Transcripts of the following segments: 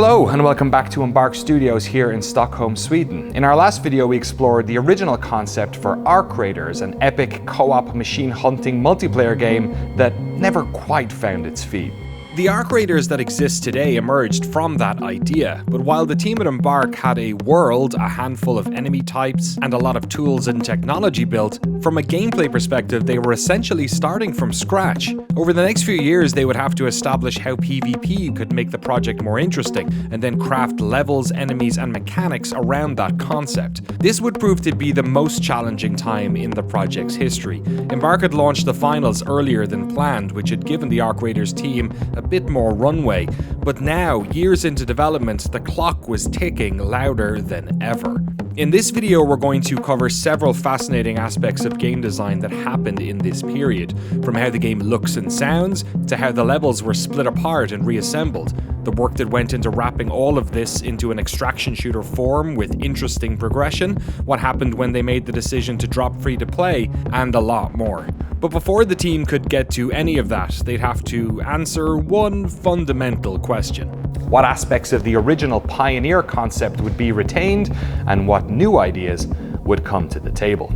Hello and welcome back to Embark Studios here in Stockholm, Sweden. In our last video we explored the original concept for Arc Raiders, an epic co-op machine hunting multiplayer game that never quite found its feet. The Arc Raiders that exist today emerged from that idea, but while the team at Embark had a world, a handful of enemy types, and a lot of tools and technology built, from a gameplay perspective they were essentially starting from scratch. Over the next few years they would have to establish how PvP could make the project more interesting, and then craft levels, enemies, and mechanics around that concept. This would prove to be the most challenging time in the project's history. Embark had launched the finals earlier than planned, which had given the Arc Raiders team a bit more runway, but now, years into development, the clock was ticking louder than ever. In this video we're going to cover several fascinating aspects of game design that happened in this period, from how the game looks and sounds, to how the levels were split apart and reassembled, the work that went into wrapping all of this into an extraction shooter form with interesting progression, what happened when they made the decision to drop free to play, and a lot more. But before the team could get to any of that, they'd have to answer one fundamental question. What aspects of the original pioneer concept would be retained, and what new ideas would come to the table?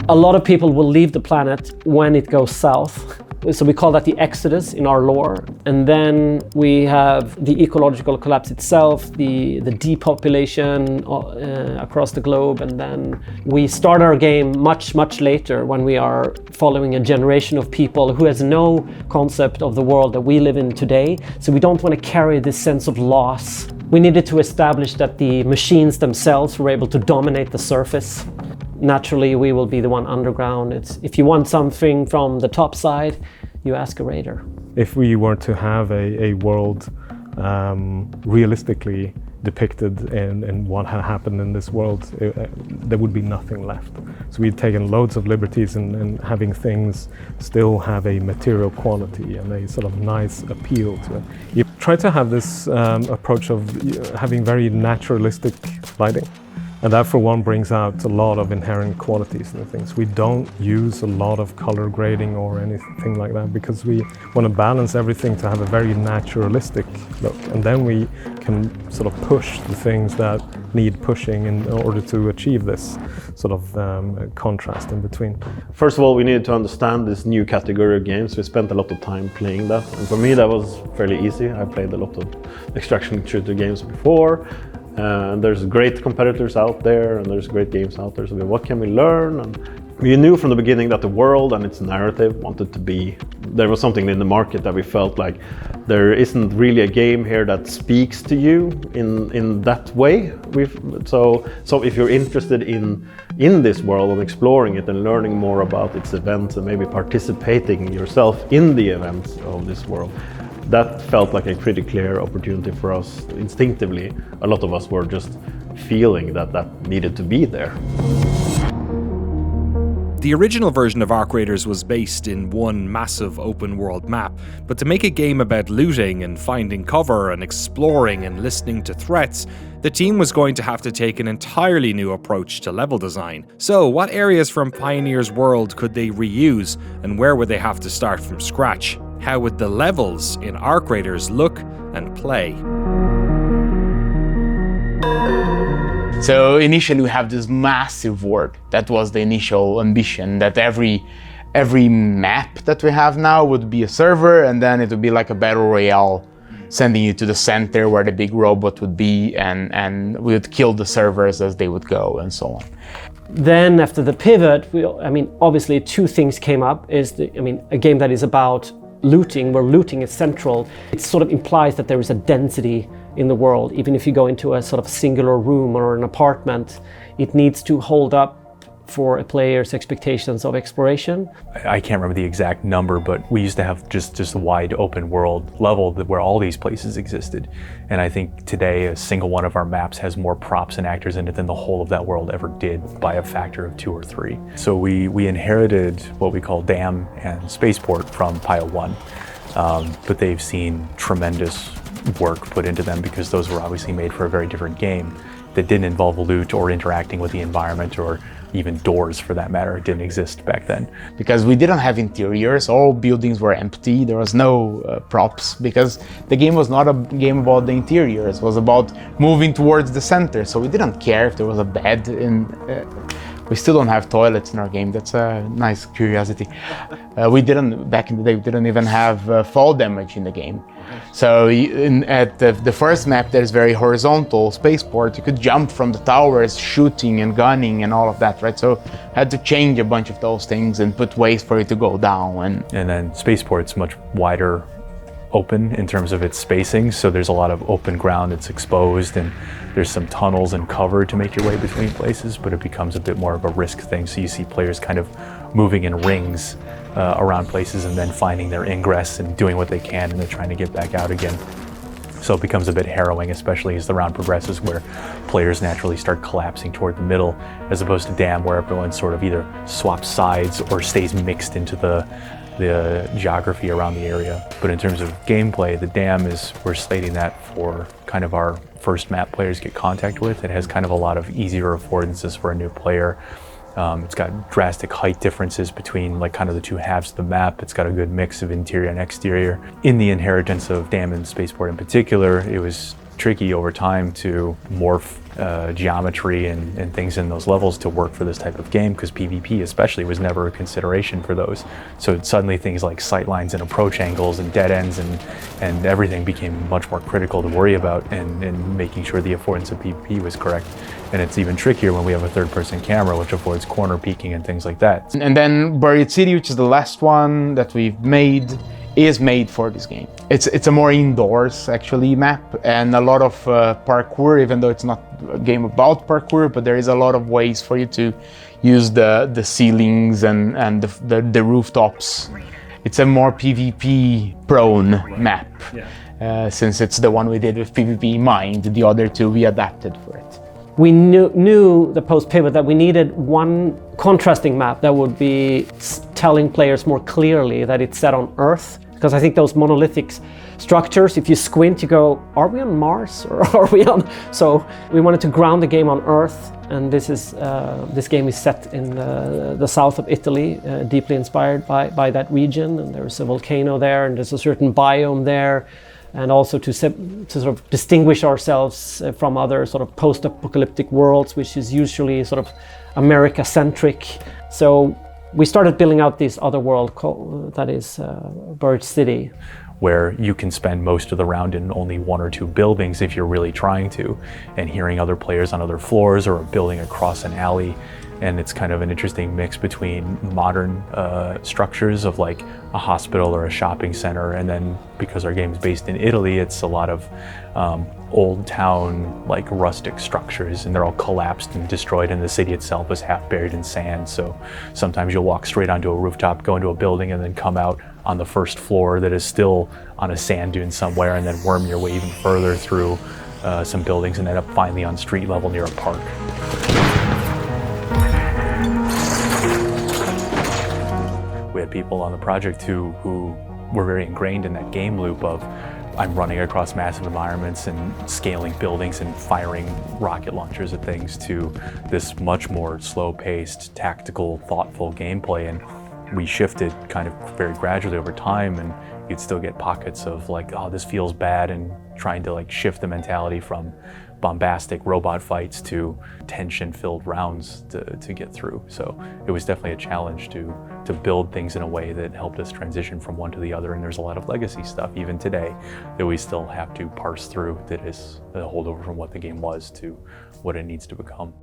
A lot of people will leave the planet when it goes south. So we call that the exodus in our lore. And then we have the ecological collapse itself, the depopulation across the globe. And then we start our game much later, when we are following a generation of people who has no concept of the world that we live in today. So we don't want to carry this sense of loss. We needed to establish that the machines themselves were able to dominate the surface. Naturally, we will be the one underground. If you want something from the top side, you ask a raider. If we were to have a world realistically depicted in what had happened in this world, there would be nothing left. So we'd taken loads of liberties in having things still have a material quality and a sort of nice appeal to it. You try to have this approach of having very naturalistic lighting. And that, for one, brings out a lot of inherent qualities in the things. We don't use a lot of color grading or anything like that because we want to balance everything to have a very naturalistic look. And then we can sort of push the things that need pushing in order to achieve this sort of contrast in between. First of all, we needed to understand this new category of games. We spent a lot of time playing that. And for me, that was fairly easy. I played a lot of extraction shooter games before. And there's great competitors out there, and there's great games out there. So what can we learn? And we knew from the beginning that the world and its narrative wanted to be. There was something in the market that we felt like there isn't really a game here that speaks to you in that way. So if you're interested in this world and exploring it and learning more about its events and maybe participating yourself in the events of this world, that felt like a pretty clear opportunity for us. Instinctively, a lot of us were just feeling that needed to be there. The original version of Arc Raiders was based in one massive open world map, but to make a game about looting and finding cover and exploring and listening to threats, the team was going to have to take an entirely new approach to level design. So what areas from Pioneer's world could they reuse, and where would they have to start from scratch? How would the levels in Arc Raiders look and play? So initially we have this massive world. That was the initial ambition, that every map that we have now would be a server, and then it would be like a battle royale, sending you to the center where the big robot would be, and we would kill the servers as they would go, and so on. Then after the pivot, obviously two things came up. A game that is about looting, where looting is central. It sort of implies that there is a density in the world. Even if you go into a sort of singular room or an apartment, it needs to hold up for a player's expectations of exploration. I can't remember the exact number, but we used to have just a wide open world level where all these places existed. And I think today a single one of our maps has more props and actors in it than the whole of that world ever did by a factor of 2 or 3. So we inherited what we call DAM and Spaceport from Pio 1, but they've seen tremendous work put into them, because those were obviously made for a very different game that didn't involve loot or interacting with the environment, or even doors for that matter. It didn't exist back then. Because we didn't have interiors, all buildings were empty, there was no props, because the game was not a game about the interiors, it was about moving towards the center, so we didn't care if there was a bed in... We still don't have toilets in our game, that's a nice curiosity. Back in the day, we didn't even have fall damage in the game. So at the first map that is very horizontal, spaceport, you could jump from the towers, shooting and gunning and all of that, right? So I had to change a bunch of those things and put ways for it to go down. And then spaceport's much wider open in terms of its spacing, so there's a lot of open ground that's exposed, and there's some tunnels and cover to make your way between places, but it becomes a bit more of a risk thing. So you see players kind of moving in rings around places and then finding their ingress and doing what they can, and they're trying to get back out again. So it becomes a bit harrowing, especially as the round progresses, where players naturally start collapsing toward the middle, as opposed to Dam, where everyone sort of either swaps sides or stays mixed into the geography around the area. But in terms of gameplay, the Dam we're slating that for kind of our first map players get contact with. It has kind of a lot of easier affordances for a new player. It's got drastic height differences between like kind of the two halves of the map. It's got a good mix of interior and exterior. In the inheritance of Dam and Spaceport in particular, it was tricky over time to morph geometry and things in those levels to work for this type of game, because PvP especially was never a consideration for those. So suddenly things like sightlines and approach angles and dead ends and everything became much more critical to worry about, and making sure the affordance of PvP was correct. And it's even trickier when we have a third-person camera, which affords corner peeking and things like that. And then Buried City, which is the last one that we've made, is made for this game. It's a more indoors actually map, and a lot of parkour, even though it's not a game about parkour, but there is a lot of ways for you to use the ceilings and the rooftops. It's a more PvP prone map, since it's the one we did with PvP in mind. The other two we adapted for it. We knew the post-pivot that we needed one contrasting map that would be telling players more clearly that it's set on Earth. Because I think those monolithic structures, if you squint, you go, are we on Mars or are we on? So we wanted to ground the game on Earth, and this game is set in the south of Italy, deeply inspired by that region. And there's a volcano there, and there's a certain biome there, and also to sort of distinguish ourselves from other sort of post-apocalyptic worlds, which is usually sort of America-centric. So we started building out this other world that is Buried City, where you can spend most of the round in only one or two buildings if you're really trying to, and hearing other players on other floors or building across an alley. And it's kind of an interesting mix between modern structures of like a hospital or a shopping center, and then because our game is based in Italy, it's a lot of old town, like rustic structures, and they're all collapsed and destroyed, and the city itself is half buried in sand. So sometimes you'll walk straight onto a rooftop, go into a building, and then come out on the first floor that is still on a sand dune somewhere, and then worm your way even further through some buildings and end up finally on street level near a park. We had people on the project who were very ingrained in that game loop of I'm running across massive environments and scaling buildings and firing rocket launchers at things, to this much more slow-paced, tactical, thoughtful gameplay. And we shifted kind of very gradually over time, and you'd still get pockets of like, oh, this feels bad, and trying to like shift the mentality from bombastic robot fights to tension-filled rounds to get through. So it was definitely a challenge to build things in a way that helped us transition from one to the other. And there's a lot of legacy stuff even today that we still have to parse through, that is a holdover from what the game was to what it needs to become.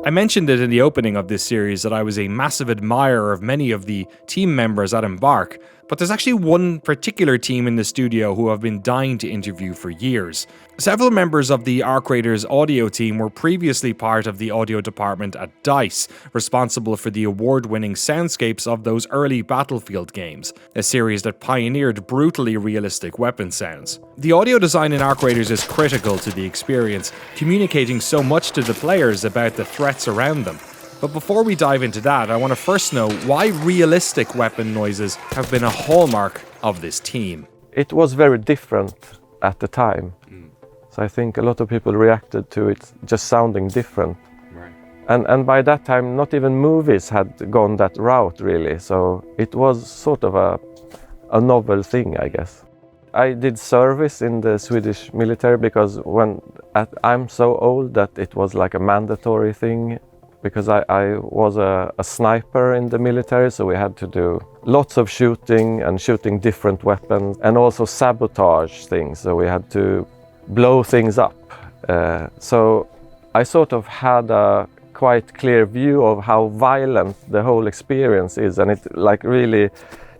I mentioned it in the opening of this series that I was a massive admirer of many of the team members at Embark, but there's actually one particular team in the studio who I've been dying to interview for years. Several members of the Arc Raiders audio team were previously part of the audio department at DICE, responsible for the award-winning soundscapes of those early Battlefield games, a series that pioneered brutally realistic weapon sounds. The audio design in Arc Raiders is critical to the experience, communicating so much to the players about the threats around them. But before we dive into that, I want to first know why realistic weapon noises have been a hallmark of this team. It was very different at the time. So I think a lot of people reacted to it just sounding different. And by that time, not even movies had gone that route, really. So it was sort of a novel thing, I guess. I did service in the Swedish military because I'm so old that it was like a mandatory thing, because I was a sniper in the military, so we had to do lots of shooting and shooting different weapons, and also sabotage things, so we had to blow things up. So I sort of had a quite clear view of how violent the whole experience is, and it like really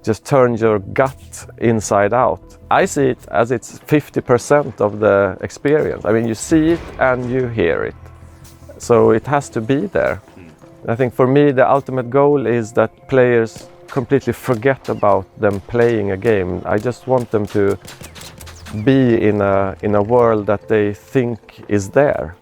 just turns your gut inside out. I see it as it's 50% of the experience. I mean, you see it and you hear it. So it has to be there. I think for me the ultimate goal is that players completely forget about them playing a game. I just want them to be in a world that they think is there.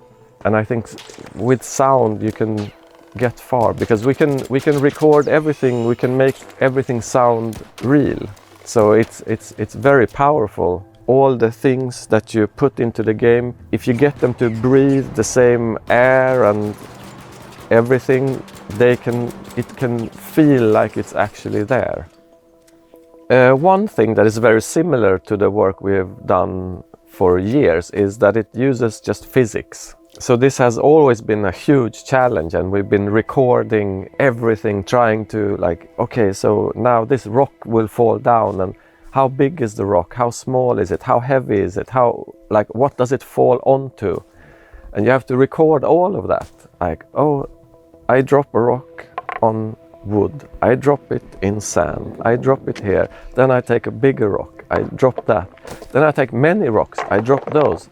And I think with sound you can get far, because we can record everything, we can make everything sound real. So it's very powerful. All the things that you put into the game, if you get them to breathe the same air and everything, it can feel like it's actually there. One thing that is very similar to the work we have done for years is that it uses just physics. So this has always been a huge challenge, and we've been recording everything, trying to like, okay, so now this rock will fall down, and how big is the rock? How small is it? How heavy is it? What does it fall onto? And you have to record all of that. Like, oh, I drop a rock on wood, I drop it in sand, I drop it here, then I take a bigger rock, I drop that, then I take many rocks, I drop those.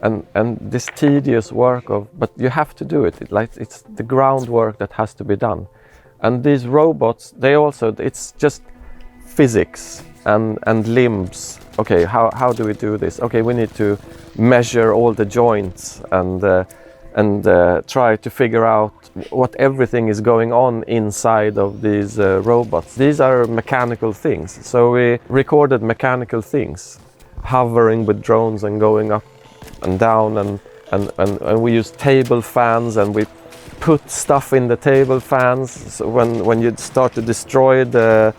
And this tedious work but you have to do it. It's the groundwork that has to be done. And these robots, it's just physics and limbs. Okay, how do we do this? Okay, we need to measure all the joints and try to figure out what everything is going on inside of these robots. These are mechanical things. So we recorded mechanical things, hovering with drones and going up and down, and we use table fans, and we put stuff in the table fans so when you start to destroy the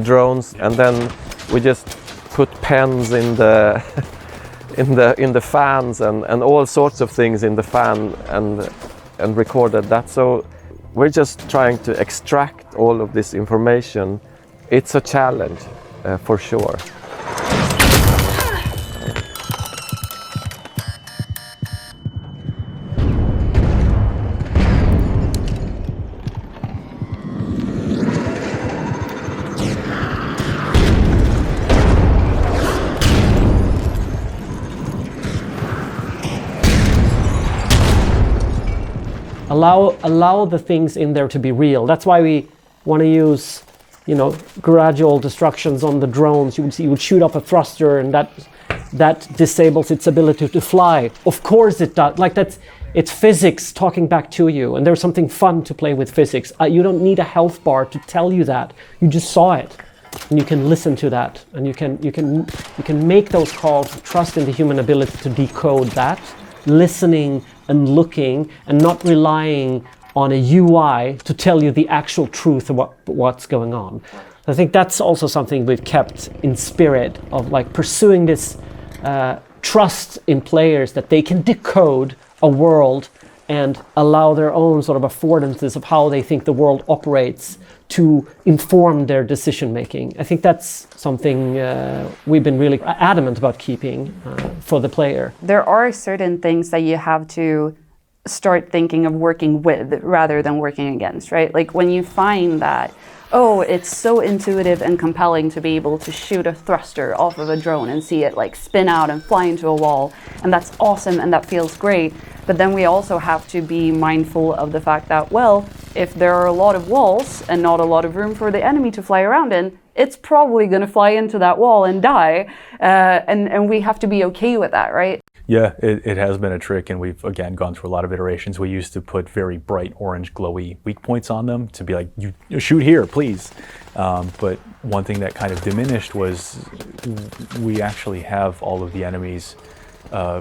drones, and then we just put pens in the in the fans and all sorts of things in the fan and recorded that. So we're just trying to extract all of this information. It's a challenge for sure. Allow the things in there to be real. That's why we want to use, gradual destructions on the drones. You would shoot up a thruster, and that disables its ability to fly. Of course it does. It's physics talking back to you, and there's something fun to play with physics. You don't need a health bar to tell you that. You just saw it, and you can listen to that, and you can make those calls, trust in the human ability to decode that, listening and looking, and not relying on a UI to tell you the actual truth of what's going on. I think that's also something we've kept in spirit of pursuing this trust in players that they can decode a world and allow their own sort of affordances of how they think the world operates to inform their decision making. I think that's something we've been really adamant about keeping for the player. There are certain things that you have to start thinking of working with rather than working against, right? Like when you find that, oh, it's so intuitive and compelling to be able to shoot a thruster off of a drone and see it spin out and fly into a wall, and that's awesome and that feels great. But then we also have to be mindful of the fact that, well, if there are a lot of walls and not a lot of room for the enemy to fly around in, it's probably going to fly into that wall and die. And we have to be okay with that, right? Yeah, it has been a trick, and we've, again, gone through a lot of iterations. We used to put very bright orange glowy weak points on them to be like, you shoot here, please. But one thing that kind of diminished was we actually have all of the enemies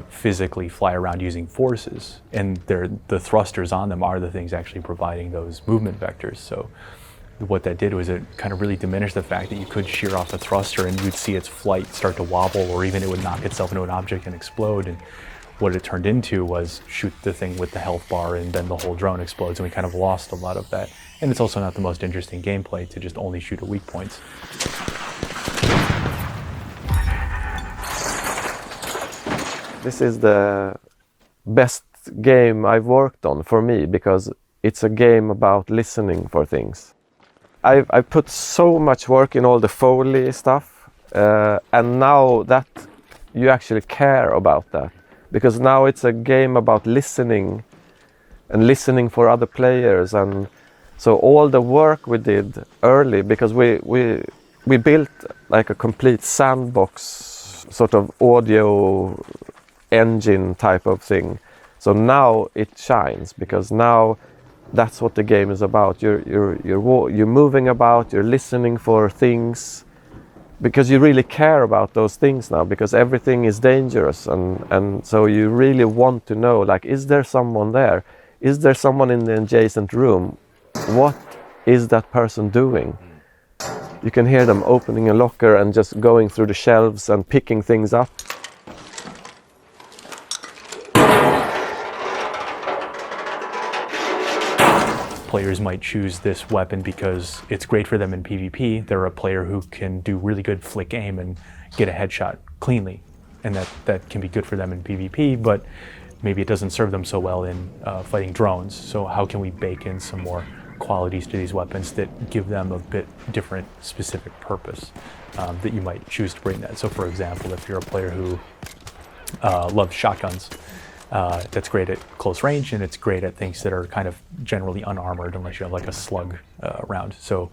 physically fly around using forces, and the thrusters on them are the things actually providing those movement vectors. So what that did was it kind of really diminished the fact that you could shear off a thruster and you'd see its flight start to wobble, or even it would knock itself into an object and explode. And what it turned into was shoot the thing with the health bar and then the whole drone explodes, and we kind of lost a lot of that. And it's also not the most interesting gameplay to just only shoot at weak points. This is the best game I've worked on for me, because it's a game about listening for things. I put so much work in all the Foley stuff, and now that you actually care about that, because now it's a game about listening and listening for other players. And so all the work we did early, because we built like a complete sandbox sort of audio engine type of thing. So now it shines, because now that's what the game is about. You're moving about, you're listening for things, because you really care about those things now, because everything is dangerous, and so you really want to know, like, is there someone there? Is there someone in the adjacent room? What is that person doing? You can hear them opening a locker and just going through the shelves and picking things up. Players might choose this weapon because it's great for them in PvP. They're a player who can do really good flick aim and get a headshot cleanly, and that can be good for them in PvP, but maybe it doesn't serve them so well in fighting drones. So how can we bake in some more qualities to these weapons that give them a bit different specific purpose that you might choose to bring that? So for example, if you're a player who loves shotguns, that's great at close range, and it's great at things that are kind of generally unarmored unless you have like a slug round. So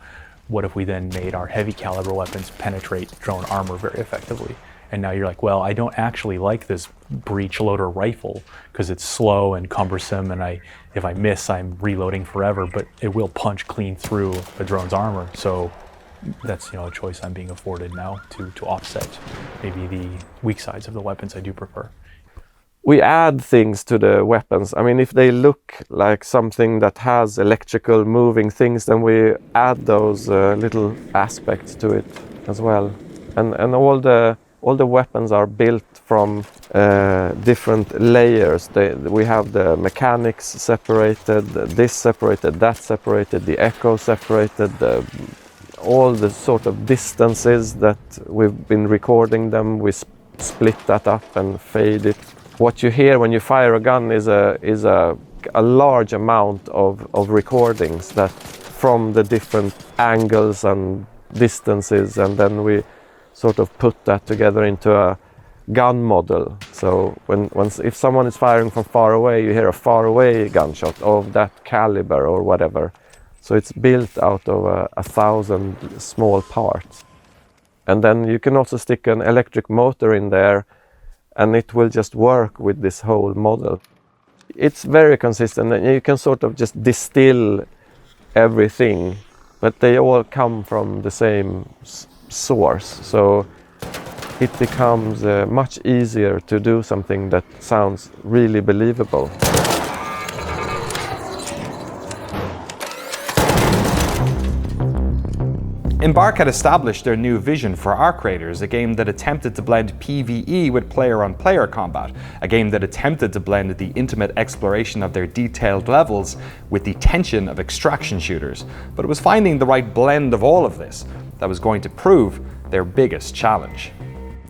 what if we then made our heavy caliber weapons penetrate drone armor very effectively? And now you're like, well, I don't actually like this breech loader rifle because it's slow and cumbersome, and if I miss, I'm reloading forever, but it will punch clean through a drone's armor. So that's, a choice I'm being afforded now to offset maybe the weak sides of the weapons I do prefer. We add things to the weapons. I mean, if they look like something that has electrical moving things, then we add those little aspects to it as well. And all the weapons are built from different layers. We have the mechanics separated, this separated, that separated, the echo separated, all the sort of distances that we've been recording them. We split that up and fade it. What you hear when you fire a gun is a large amount of recordings that from the different angles and distances, and then we sort of put that together into a gun model. So if someone is firing from far away, you hear a far away gunshot of that caliber or whatever. So it's built out of 1,000 small parts. And then you can also stick an electric motor in there, and it will just work with this whole model. It's very consistent, and you can sort of just distill everything, but they all come from the same source. So it becomes much easier to do something that sounds really believable. Embark had established their new vision for Arc Raiders, a game that attempted to blend PvE with player-on-player combat, a game that attempted to blend the intimate exploration of their detailed levels with the tension of extraction shooters. But it was finding the right blend of all of this that was going to prove their biggest challenge.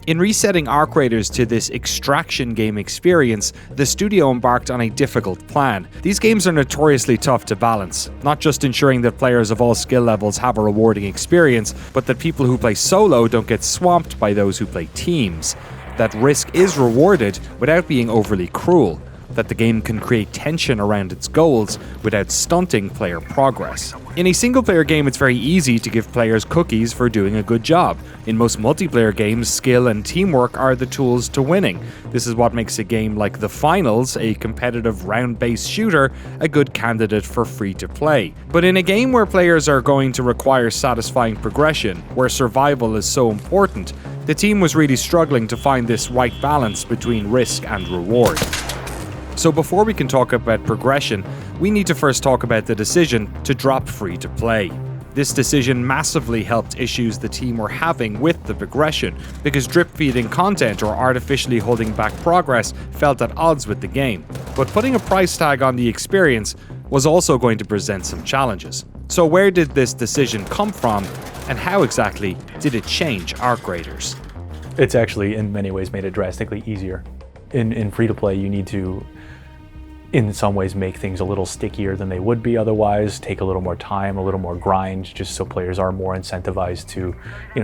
In resetting Arc Raiders to this extraction game experience, the studio embarked on a difficult plan. These games are notoriously tough to balance, not just ensuring that players of all skill levels have a rewarding experience, but that people who play solo don't get swamped by those who play teams. That risk is rewarded without being overly cruel. that the game can create tension around its goals without stunting player progress. In a single-player game, it's very easy to give players cookies for doing a good job. In most multiplayer games, skill and teamwork are the tools to winning. This is what makes a game like The Finals, a competitive round-based shooter, a good candidate for free-to-play. But in a game where players are going to require satisfying progression, where survival is so important, the team was really struggling to find this right balance between risk and reward. So before we can talk about progression, we need to first talk about the decision to drop free-to-play. This decision massively helped issues the team were having with the progression, because drip-feeding content or artificially holding back progress felt at odds with the game. But putting a price tag on the experience was also going to present some challenges. So where did this decision come from, and how exactly did it change ARC Raiders? It's actually in many ways made it drastically easier. In free-to-play, you need to, in some ways, make things a little stickier than they would be otherwise, take a little more time, a little more grind, just so players are more incentivized to,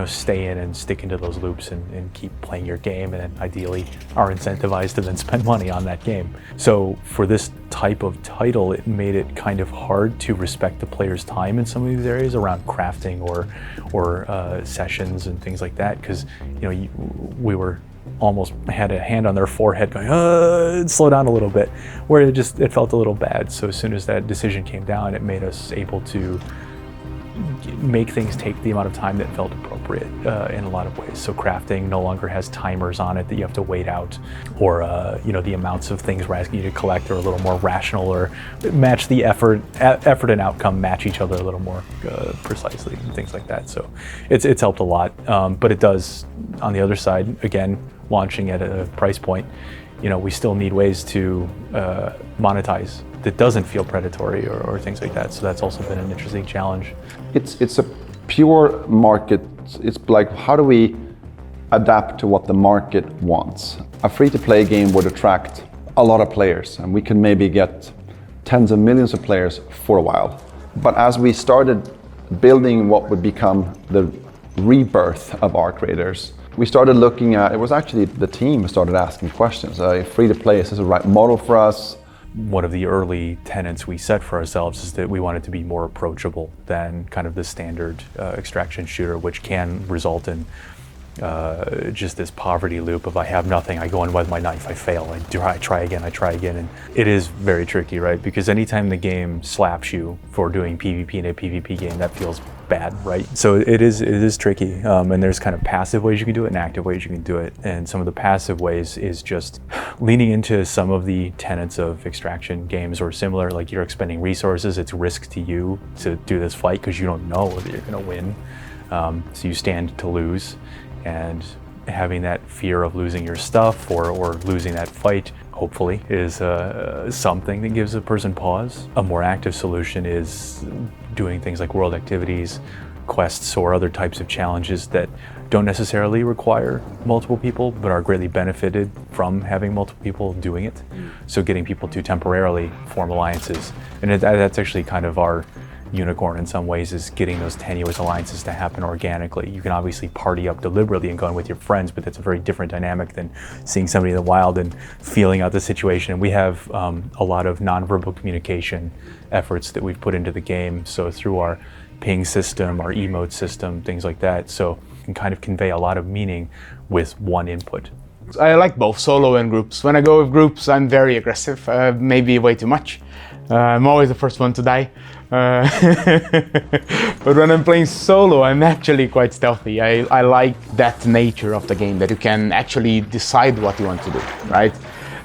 stay in and stick into those loops and keep playing your game, and then ideally are incentivized to then spend money on that game. So for this type of title, it made it kind of hard to respect the player's time in some of these areas around crafting or sessions and things like that, because we were almost had a hand on their forehead going, slow down a little bit, where it felt a little bad. So as soon as that decision came down, it made us able to make things take the amount of time that felt appropriate in a lot of ways. So crafting no longer has timers on it that you have to wait out, or the amounts of things we're asking you to collect are a little more rational, or match the effort and outcome match each other a little more precisely, and things like that. So it's helped a lot, but it does, on the other side, again, launching at a price point, we still need ways to monetize that doesn't feel predatory or things like that. So that's also been an interesting challenge. It's a pure market. It's like, how do we adapt to what the market wants? A free-to-play game would attract a lot of players, and we can maybe get tens of millions of players for a while. But as we started building what would become the rebirth of ARC Raiders, we started looking at, it was actually the team started asking questions. Free-to-play, is this the right model for us? One of the early tenets we set for ourselves is that we wanted to be more approachable than kind of the standard extraction shooter, which can result in just this poverty loop of I have nothing, I go in with my knife, I fail, I try again, and it is very tricky, right? Because anytime the game slaps you for doing PvP in a PvP game, that feels bad, right? So it is tricky, and there's kind of passive ways you can do it and active ways you can do it. And some of the passive ways is just leaning into some of the tenets of extraction games or similar, like you're expending resources, it's risk to you to do this fight because you don't know whether you're going to win, so you stand to lose. And having that fear of losing your stuff or losing that fight, hopefully, is something that gives a person pause. A more active solution is doing things like world activities, quests, or other types of challenges that don't necessarily require multiple people, but are greatly benefited from having multiple people doing it. So getting people to temporarily form alliances. And that's actually kind of our unicorn in some ways, is getting those tenuous alliances to happen organically. You can obviously party up deliberately and go in with your friends, but that's a very different dynamic than seeing somebody in the wild and feeling out the situation. We have a lot of nonverbal communication efforts that we've put into the game. So through our ping system, our emote system, things like that. So you can kind of convey a lot of meaning with one input. I like both solo and groups. When I go with groups, I'm very aggressive, maybe way too much. I'm always the first one to die. But when I'm playing solo, I'm actually quite stealthy. I like that nature of the game, that you can actually decide what you want to do, right?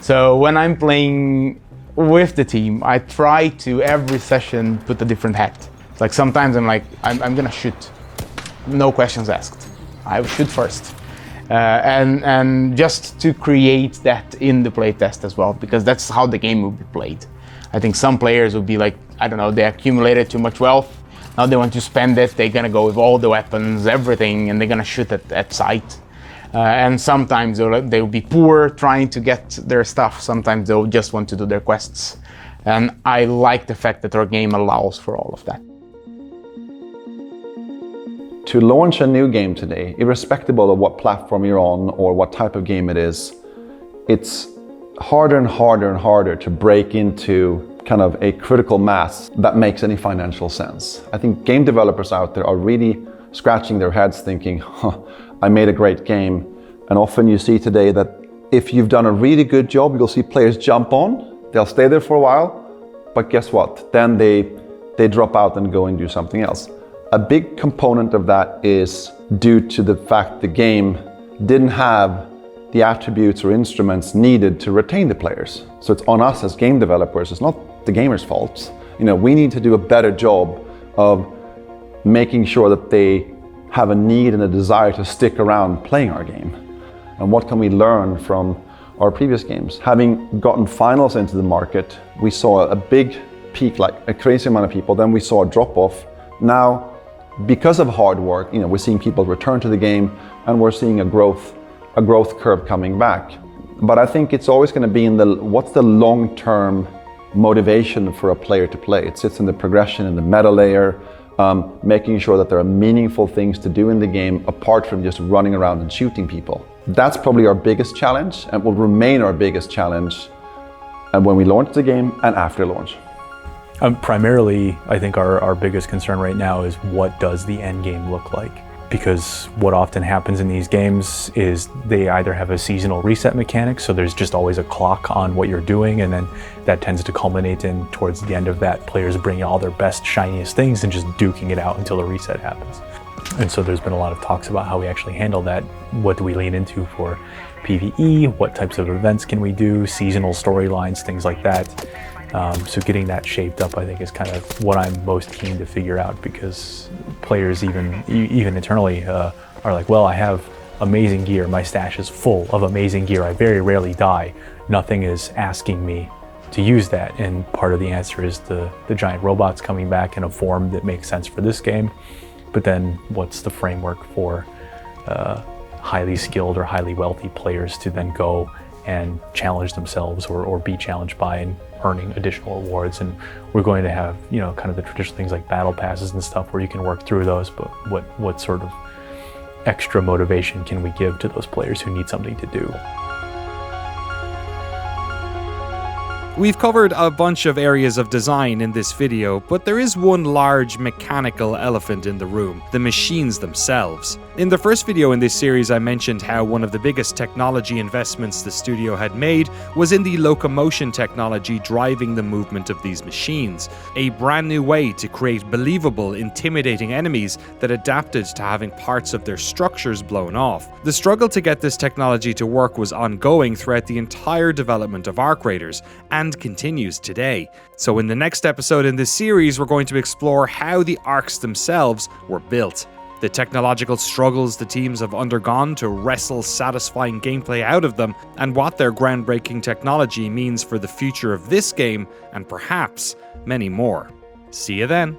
So when I'm playing with the team, I try to every session put a different hat. Like sometimes I'm like, I'm gonna shoot, no questions asked. I will shoot first. And just to create that in the playtest as well, because that's how the game will be played. I think some players will be like, I don't know, they accumulated too much wealth, now they want to spend it, they're gonna go with all the weapons, everything, and they're gonna shoot at sight. And sometimes they'll be poor trying to get their stuff, sometimes they'll just want to do their quests. And I like the fact that our game allows for all of that. To launch a new game today, irrespective of what platform you're on or what type of game it is, it's harder and harder and harder to break into kind of a critical mass that makes any financial sense. I think game developers out there are really scratching their heads thinking, I made a great game. And often you see today that if you've done a really good job, you'll see players jump on, they'll stay there for a while, but guess what? Then they drop out and go and do something else. A big component of that is due to the fact the game didn't have the attributes or instruments needed to retain the players. So it's on us as game developers, it's not the gamers' fault. We need to do a better job of making sure that they have a need and a desire to stick around playing our game. And what can we learn from our previous games? Having gotten finals into the market, we saw a big peak, like a crazy amount of people, then we saw a drop off. Now, because of hard work, we're seeing people return to the game and we're seeing a growth curve coming back. But I think it's always going to be in what's the long-term motivation for a player to play. It sits in the progression, in the meta layer, making sure that there are meaningful things to do in the game apart from just running around and shooting people. That's probably our biggest challenge and will remain our biggest challenge when we launch the game and after launch. Primarily, I think our biggest concern right now is what does the end game look like? Because what often happens in these games is they either have a seasonal reset mechanic, so there's just always a clock on what you're doing, and then that tends to culminate in towards the end of that, players bringing all their best, shiniest things and just duking it out until the reset happens. And so there's been a lot of talks about how we actually handle that. What do we lean into for PvE? What types of events can we do? Seasonal storylines, things like that. So getting that shaped up, I think, is kind of what I'm most keen to figure out, because players even internally are like, well, I have amazing gear. My stash is full of amazing gear. I very rarely die. Nothing is asking me to use that. And part of the answer is the giant robots coming back in a form that makes sense for this game. But then what's the framework for highly skilled or highly wealthy players to then go and challenge themselves or be challenged by and earning additional rewards? And we're going to have, kind of the traditional things like battle passes and stuff where you can work through those, but what sort of extra motivation can we give to those players who need something to do? We've covered a bunch of areas of design in this video, but there is one large mechanical elephant in the room: the machines themselves. In the first video in this series, I mentioned how one of the biggest technology investments the studio had made was in the locomotion technology driving the movement of these machines, a brand new way to create believable, intimidating enemies that adapted to having parts of their structures blown off. The struggle to get this technology to work was ongoing throughout the entire development of Arc Raiders, and continues today. So in the next episode in this series, we're going to explore how the arcs themselves were built, the technological struggles the teams have undergone to wrestle satisfying gameplay out of them, and what their groundbreaking technology means for the future of this game, and perhaps many more. See you then.